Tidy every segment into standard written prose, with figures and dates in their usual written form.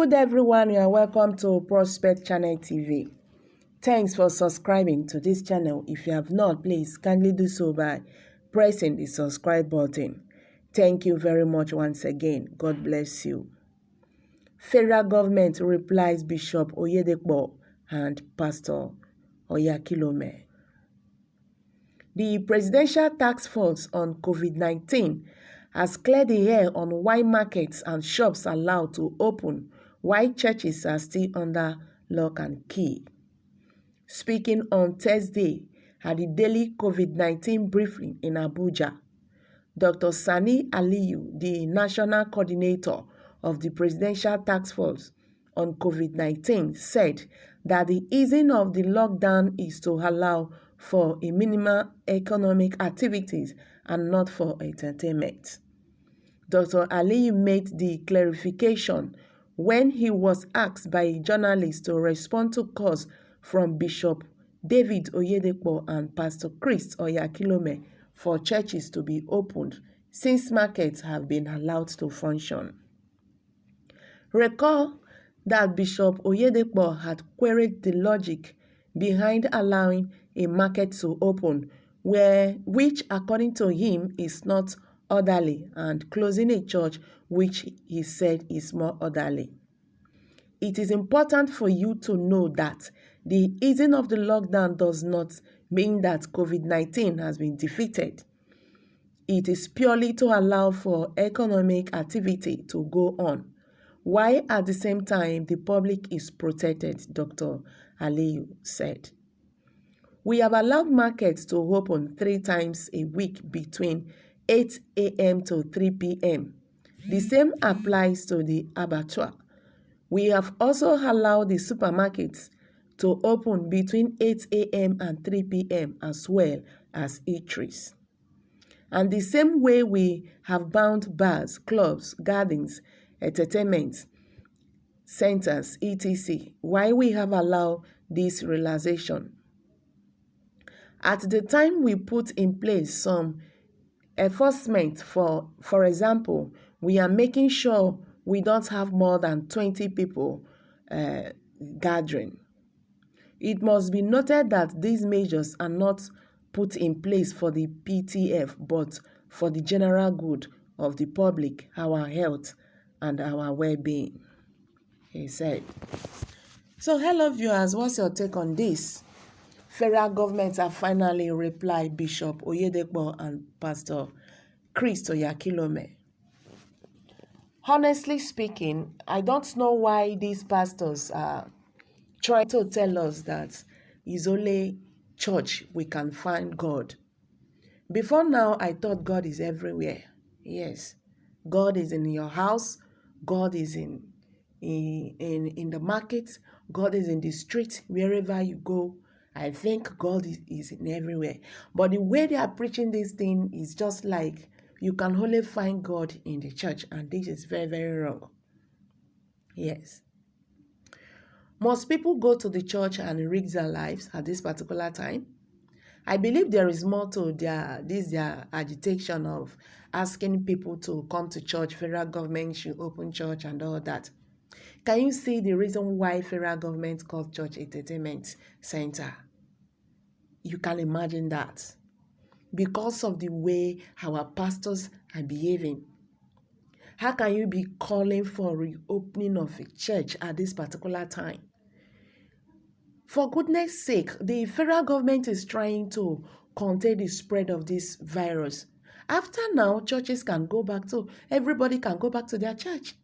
Good everyone, you are welcome to Prospect Channel TV. Thanks for subscribing to this channel. If you have not, please kindly do so by pressing the subscribe button. Thank you very much once again. God bless you. Federal government replies Bishop Oyedepo and Pastor Oyakhailome. The Presidential Task Force on COVID-19 has cleared the air on why markets and shops are allowed to open, while churches are still under lock and key. Speaking on Thursday at the daily COVID-19 briefing in Abuja, Dr. Sani Aliyu, the national coordinator of the Presidential Task Force on COVID-19, said that the easing of the lockdown is to allow for a minimal economic activities and not for entertainment. Dr. Aliyu made the clarification when he was asked by a journalist to respond to calls from Bishop David Oyedepo and Pastor Chris Oyakhailome for churches to be opened since markets have been allowed to function. Recall that Bishop Oyedepo had queried the logic behind allowing a market to open, which according to him is not orderly, and closing a church which he said is more orderly. It is important for you to know that the easing of the lockdown does not mean that COVID-19 has been defeated. It is purely to allow for economic activity to go on, while at the same time the public is protected, Dr. Aliyu said. We have allowed markets to open 3 times a week between 8 a.m. to 3 p.m. The same applies to the abattoir. We have also allowed the supermarkets to open between 8 a.m. and 3 p.m. as well as eateries. And the same way we have bound bars, clubs, gardens, entertainment centers, etc., why we have allowed this relaxation. At the time we put in place some enforcement for example, we are making sure we don't have more than 20 people gathering. It must be noted that these measures are not put in place for the PTF, but for the general good of the public, our health, and our well-being, he said. So, hello viewers, what's your take on this? Federal government have finally replied Bishop Oyedepo and Pastor Chris Oyakhailome. Honestly speaking, I don't know why these pastors are trying to tell us that it's only church we can find God. Before now, I thought God is everywhere. Yes, God is in your house, God is in the market, God is in the street, wherever you go. I think God is in everywhere. But the way they are preaching this thing is just like you can only find God in the church, and this is very, very wrong. Yes. Most people go to the church and risk their lives at this particular time. I believe there is more to their agitation of asking people to come to church. Federal government should open church and all that. Can you see the reason why federal government called church entertainment center? You can imagine that. Because of the way our pastors are behaving. How can you be calling for reopening of a church at this particular time? For goodness sake, the federal government is trying to contain the spread of this virus. After now, churches can go back to, everybody can go back to their church.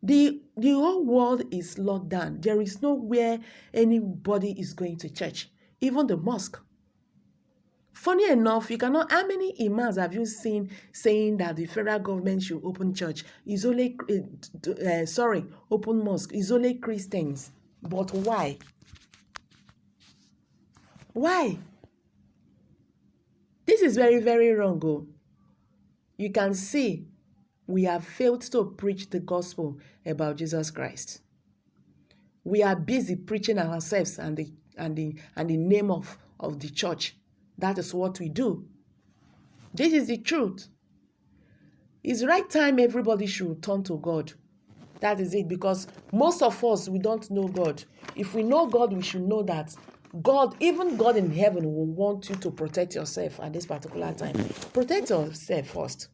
The whole world is locked down. There is nowhere anybody is going to church, even the mosque. Funny enough, you cannot. How many imams have you seen saying that the federal government should open church? Is only open mosque. Is only Christians. But why? Why? This is very, very wrong. Oh. You can see we have failed to preach the gospel about Jesus Christ. We are busy preaching ourselves and the name of the church. That is what we do. This is the truth. It's right time everybody should turn to God. That is it, because most of us, we don't know God. If we know God, we should know that God, even God in heaven, will want you to protect yourself at this particular time. Protect yourself first.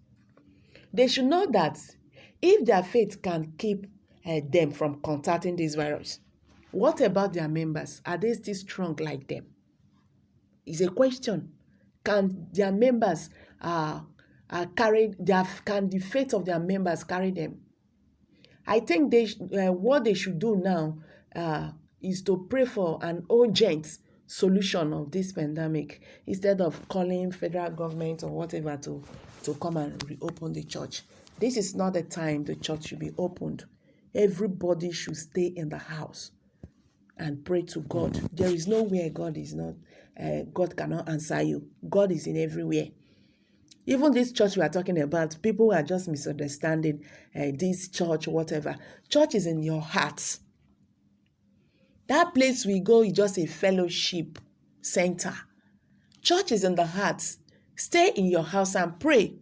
They should know that if their faith can keep them from contacting this virus, what about their members? Are they still strong like them? It's a question. Can their members can the faith of their members carry them? I think what they should do now is to pray for an urgent solution of this pandemic instead of calling federal government or whatever to come and reopen the church. This is not the time the church should be opened. Everybody should stay in the house and pray to God. There is nowhere God is not. God cannot answer you. God is in everywhere. Even this church we are talking about, people are just misunderstanding this church, whatever. Church is in your heart. That place we go is just a fellowship center. Church is in the heart. Stay in your house and pray.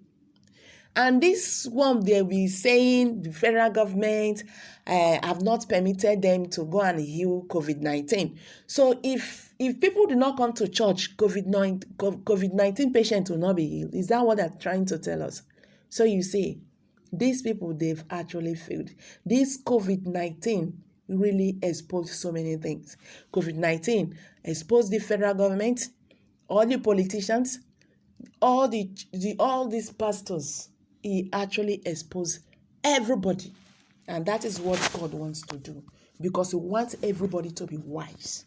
And this one, they'll be saying the federal government have not permitted them to go and heal COVID-19. So if people do not come to church, COVID-19 patients will not be healed. Is that what they're trying to tell us? So you see, these people, they've actually failed. This COVID-19 really exposed so many things. COVID-19 exposed the federal government, all the politicians, all these pastors. He actually exposed everybody. And that is what God wants to do. Because he wants everybody to be wise.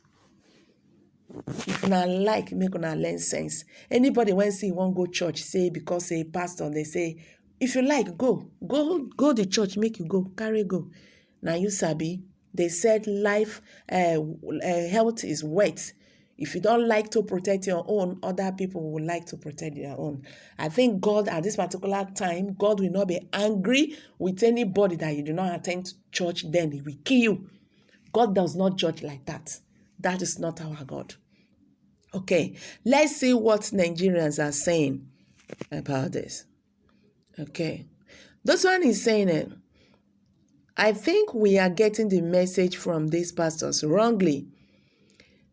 If una like, make una learn sense. Anybody when say won't go church, say because say pastor, they say, if you like, go to church, make you go, carry go. Now you sabi, they said life, health is wealth. If you don't like to protect your own, other people will like to protect their own. I think God, at this particular time, God will not be angry with anybody that you do not attend church, then he will kill you. God does not judge like that. That is not our God. Okay, let's see what Nigerians are saying about this. Okay, this one is saying it. I think we are getting the message from these pastors wrongly.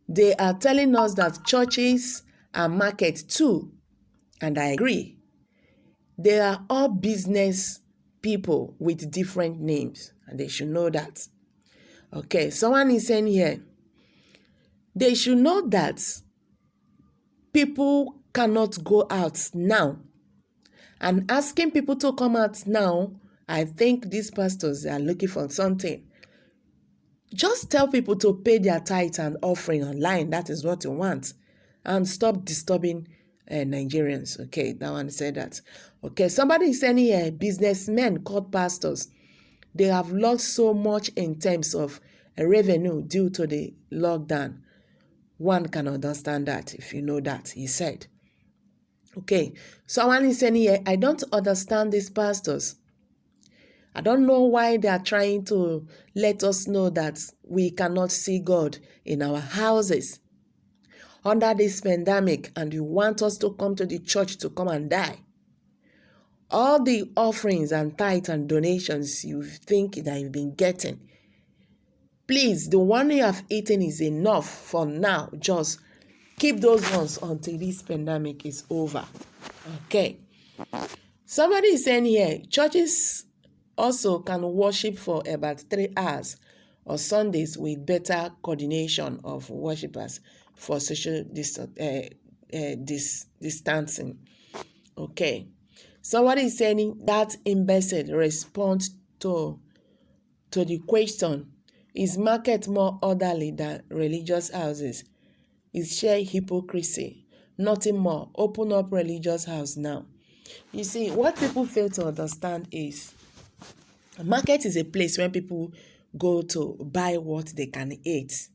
They are telling us that churches are markets too, and I agree. They are all business people with different names, and they should know that. Okay, someone is saying here, they should know that people cannot go out now. And asking people to come out now, I think these pastors are looking for something. Just tell people to pay their tithe and offering online. That is what you want. And stop disturbing Nigerians. Okay, that one said that. Okay, somebody is saying here, businessmen called pastors, they have lost so much in terms of revenue due to the lockdown. One can understand that if you know that, he said. Okay, someone is saying here, I don't understand these pastors. I don't know why they are trying to let us know that we cannot see God in our houses under this pandemic, and you want us to come to the church to come and die. All the offerings and tithes and donations you think that you've been getting, please, the one you have eaten is enough for now. Just keep those ones until this pandemic is over. Okay. Somebody is saying here, churches also can worship for about 3 hours or Sundays with better coordination of worshippers for social distancing. Okay. Somebody is saying that imbecile response to the question, is market more orderly than religious houses? Is sheer hypocrisy. Nothing more. Open up religious house now. You see, what people fail to understand is a market is a place where people go to buy what they can eat.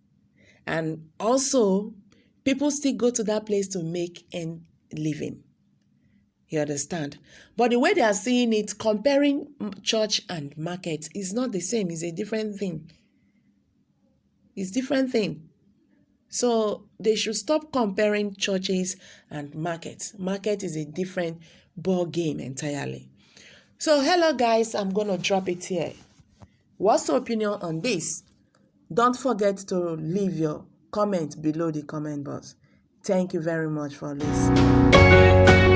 And also, people still go to that place to make a living. You understand? But the way they are seeing it, comparing church and market is not the same. It's a different thing. It's different thing. So they should stop comparing churches and markets. Market is a different ball game entirely. So hello guys, I'm going to drop it here. What's your opinion on this? Don't forget to leave your comment below the comment box. Thank you very much for listening.